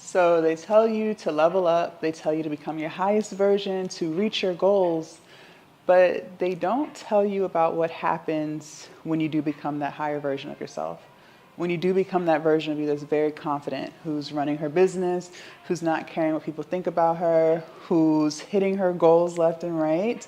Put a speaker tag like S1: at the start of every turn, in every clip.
S1: So they tell you to level up, they tell you to become your highest version, to reach your goals, but they don't tell you about what happens when you do become that higher version of yourself. When you do become that version of you that's very confident, who's running her business, who's not caring what people think about her, who's hitting her goals left and right,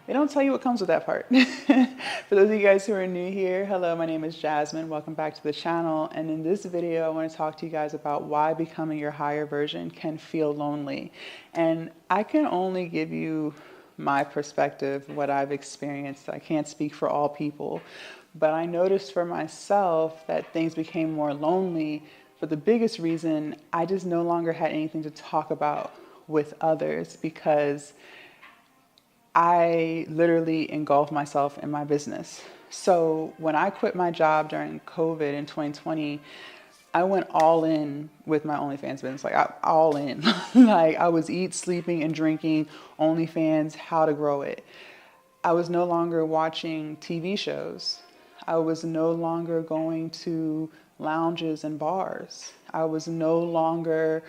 S1: they don't tell you what comes with that part. For those of you guys who are new here, hello, my name is Jasmine. Welcome back to the channel. And in this video, I want to talk to you guys about why becoming your higher version can feel lonely. And I can only give you my perspective, what I've experienced. I can't speak for all people, but I noticed for myself that things became more lonely for the biggest reason I just no longer had anything to talk about with others because I literally engulfed myself in my business. So when I quit my job during COVID in 2020, I went all in with my OnlyFans business, all in. Like I was sleeping, and drinking OnlyFans, how to grow it. I was no longer watching TV shows. I was no longer going to lounges and bars. I was no longer,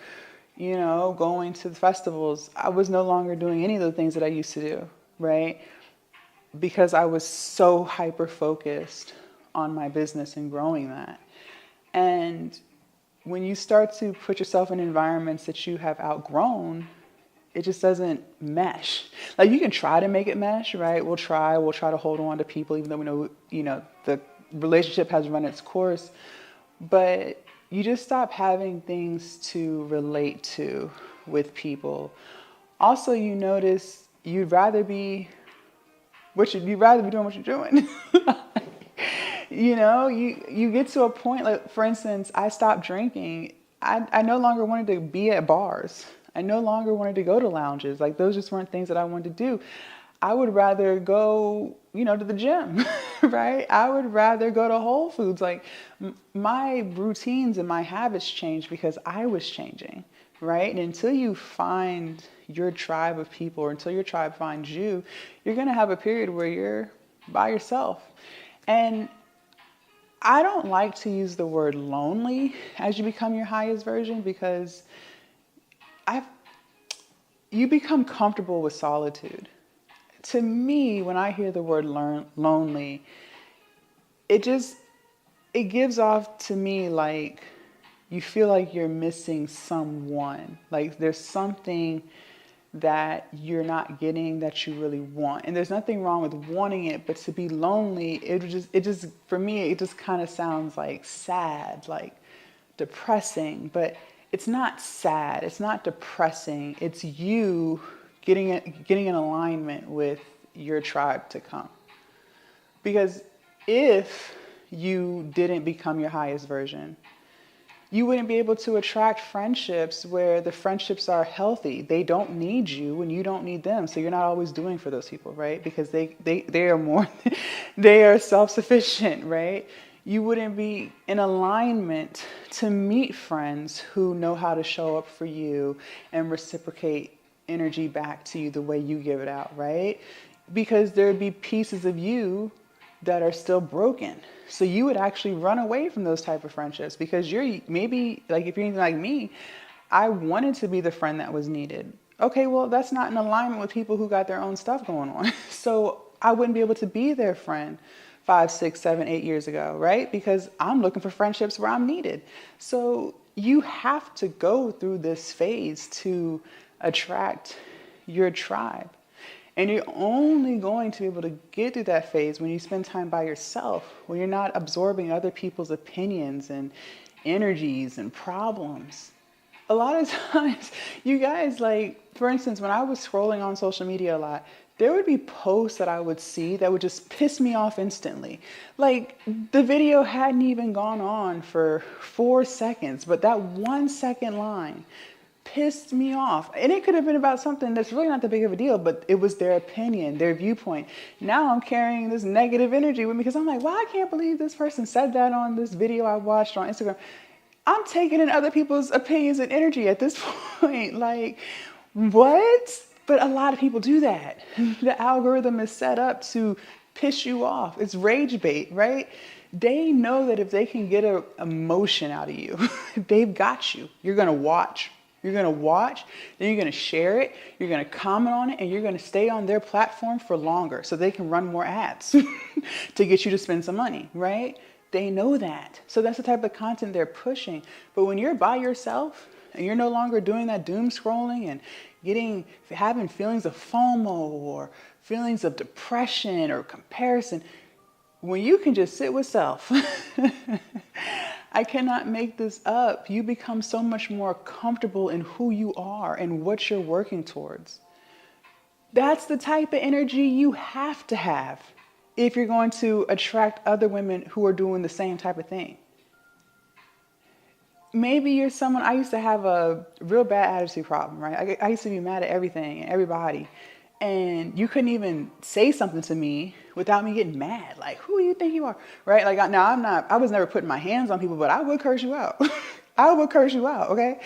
S1: going to the festivals. I was no longer doing any of the things that I used to do, right? Because I was so hyper focused on my business and growing that. And when you start to put yourself in environments that you have outgrown, it just doesn't mesh. Like you can try to make it mesh, right? We'll try to hold on to people even though we know, the relationship has run its course, but you just stop having things to relate to with people. Also, you notice you'd rather be doing what you're doing. You get to a point, like for instance, I stopped drinking. I no longer wanted to be at bars. I no longer wanted to go to lounges. Like those just weren't things that I wanted to do. I would rather go, to the gym, right? I would rather go to Whole Foods. Like my routines and my habits changed because I was changing, right? And until you find your tribe of people or until your tribe finds you, you're going to have a period where you're by yourself. And I don't like to use the word lonely as you become your highest version because you become comfortable with solitude. To me, when I hear the word lonely, it gives off to me like you feel like you're missing someone. Like there's something that you're not getting that you really want. And there's nothing wrong with wanting it, but to be lonely, for me, it just kind of sounds like sad, like depressing, but it's not sad. It's not depressing. It's you getting in alignment with your tribe to come. Because if you didn't become your highest version, you wouldn't be able to attract friendships where the friendships are healthy. They don't need you and you don't need them. So you're not always doing for those people, right? Because they are more, they are self-sufficient, right? You wouldn't be in alignment to meet friends who know how to show up for you and reciprocate energy back to you the way you give it out, right? Because there'd be pieces of you that are still broken. So you would actually run away from those type of friendships because you're maybe like, if you're anything like me, I wanted to be the friend that was needed. Okay, well, that's not in alignment with people who got their own stuff going on. So I wouldn't be able to be their friend 5, 6, 7, 8 years ago, right? Because I'm looking for friendships where I'm needed. So you have to go through this phase to attract your tribe. And you're only going to be able to get through that phase when you spend time by yourself, when you're not absorbing other people's opinions and energies and problems. A lot of times, you guys, like, for instance, when I was scrolling on social media a lot, there would be posts that I would see that would just piss me off instantly. Like, the video hadn't even gone on for 4 seconds, but that 1 second line pissed me off. And it could have been about something that's really not that big of a deal, but it was their opinion, their viewpoint. Now I'm carrying this negative energy with me because I'm like, wow, I can't believe this person said that on this video I watched on Instagram. I'm taking in other people's opinions and energy at this point. Like, what? But a lot of people do that. The algorithm is set up to piss you off. It's rage bait, right? They know that if they can get a emotion out of you, they've got you. You're going to watch. You're going to watch, then you're going to share it, you're going to comment on it, and you're going to stay on their platform for longer so they can run more ads to get you to spend some money, right? They know that. So that's the type of content they're pushing. But when you're by yourself and you're no longer doing that doom scrolling and having feelings of FOMO or feelings of depression or comparison, when you can just sit with self, I cannot make this up. You become so much more comfortable in who you are and what you're working towards. That's the type of energy you have to have if you're going to attract other women who are doing the same type of thing. Maybe you're someone, I used to have a real bad attitude problem, right? I used to be mad at everything and everybody. And you couldn't even say something to me without me getting mad. Like, who do you think you are? Right? Like, I was never putting my hands on people, but I would curse you out. I would curse you out, okay?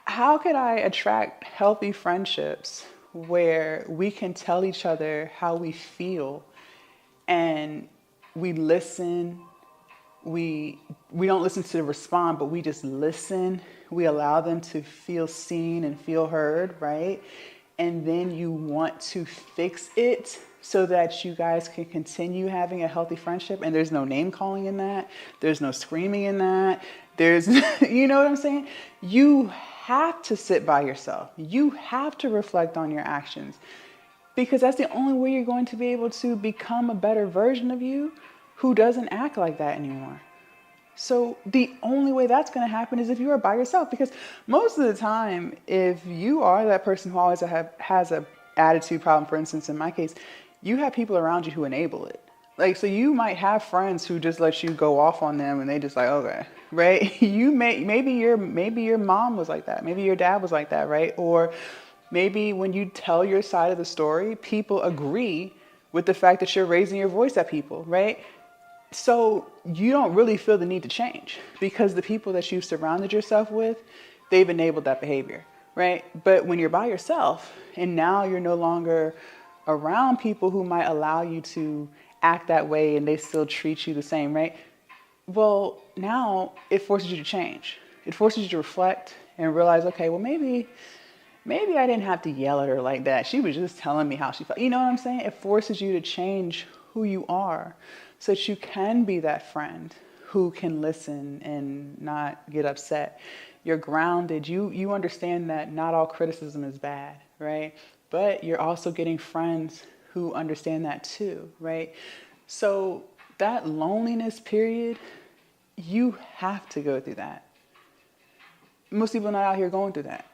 S1: How could I attract healthy friendships where we can tell each other how we feel and we listen? We don't listen to respond, but we just listen. We allow them to feel seen and feel heard, right? And then you want to fix it so that you guys can continue having a healthy friendship. And there's no name calling in that. There's no screaming in that. There's, you know what I'm saying? You have to sit by yourself. You have to reflect on your actions because that's the only way you're going to be able to become a better version of you who doesn't act like that anymore. So the only way that's going to happen is if you are by yourself, because most of the time, if you are that person who always has an attitude problem, for instance, in my case, you have people around you who enable it. Like, so you might have friends who just let you go off on them and they just like, okay, right? Maybe your mom was like that. Maybe your dad was like that, right? Or maybe when you tell your side of the story, people agree with the fact that you're raising your voice at people, right? So you don't really feel the need to change because the people that you've surrounded yourself with, they've enabled that behavior, right? But when you're by yourself and now you're no longer around people who might allow you to act that way and they still treat you the same, right? Well, now it forces you to change. It forces you to reflect and realize, okay, well, maybe I didn't have to yell at her like that. She was just telling me how she felt. You know what I'm saying? It forces you to change who you are so that you can be that friend who can listen and not get upset. You're grounded. You understand that not all criticism is bad, right? But you're also getting friends who understand that too, right? So that loneliness period, you have to go through that. Most people are not out here going through that.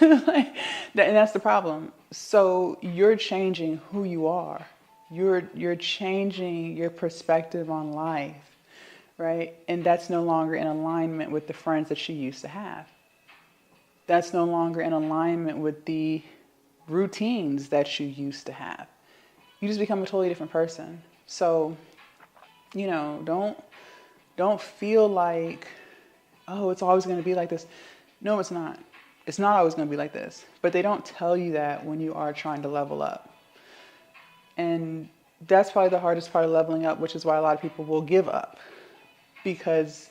S1: And that's the problem. So you're changing who you are. You're changing your perspective on life, right? And that's no longer in alignment with the friends that you used to have. That's no longer in alignment with the routines that you used to have. You just become a totally different person. So, don't feel like, oh, it's always going to be like this. No, it's not. It's not always going to be like this. But they don't tell you that when you are trying to level up. And that's probably the hardest part of leveling up, which is why a lot of people will give up. Because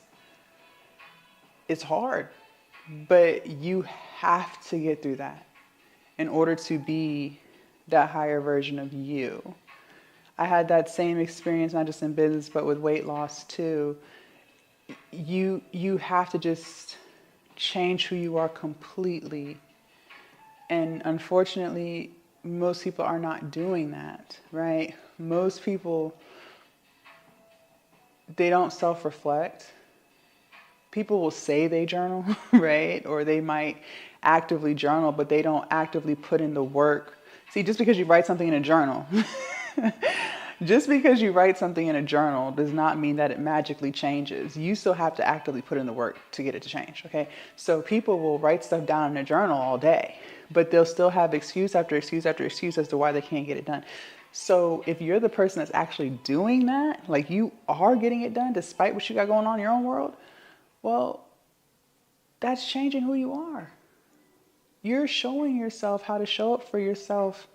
S1: it's hard. But you have to get through that in order to be that higher version of you. I had that same experience, not just in business, but with weight loss too. You have to just change who you are completely. And unfortunately, most people are not doing that, right? Most people, they don't self-reflect. People will say they journal, right? Or they might actively journal, but they don't actively put in the work. See, just because you write something in a journal, just because you write something in a journal does not mean that it magically changes. You still have to actively put in the work to get it to change, okay? So people will write stuff down in a journal all day, but they'll still have excuse after excuse after excuse as to why they can't get it done. So if you're the person that's actually doing that, like you are getting it done despite what you got going on in your own world, well, that's changing who you are. You're showing yourself how to show up for yourself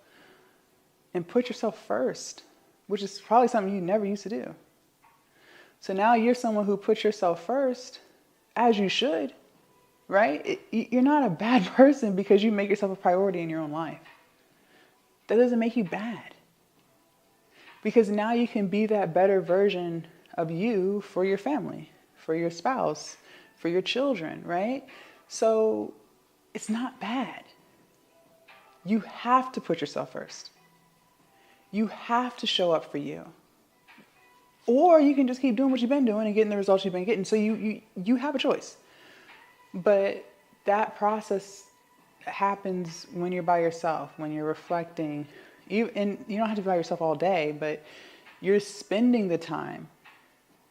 S1: and put yourself first, which is probably something you never used to do. So now you're someone who puts yourself first, as you should, right? You're not a bad person because you make yourself a priority in your own life. That doesn't make you bad. Because now you can be that better version of you for your family, for your spouse, for your children, right? So it's not bad. You have to put yourself first. You have to show up for you. Or you can just keep doing what you've been doing and getting the results you've been getting. So you have a choice. But that process happens when you're by yourself, when you're reflecting. And you don't have to be by yourself all day, but you're spending the time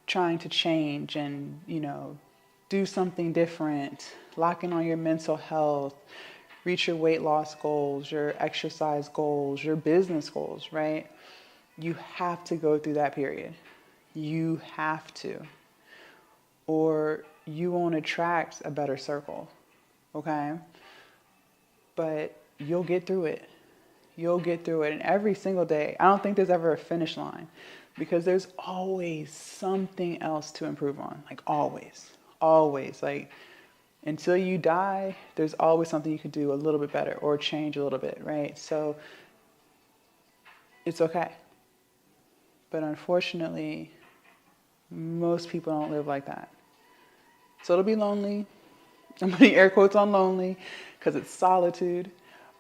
S1: trying to change and, do something different, lock in on your mental health, reach your weight loss goals, your exercise goals, your business goals, right? You have to go through that period. You have to. Or you won't attract a better circle, okay? But you'll get through it. You'll get through it. And every single day, I don't think there's ever a finish line because there's always something else to improve on. Like always. Like until you die, there's always something you could do a little bit better or change a little bit, right? So it's okay. But unfortunately, most people don't live like that. So it'll be lonely. I'm putting air quotes on lonely because it's solitude.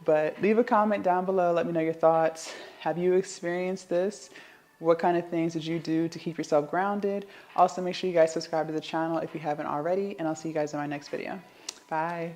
S1: But leave a comment down below. Let me know your thoughts. Have you experienced this? What kind of things did you do to keep yourself grounded? Also, make sure you guys subscribe to the channel if you haven't already. And I'll see you guys in my next video. Bye.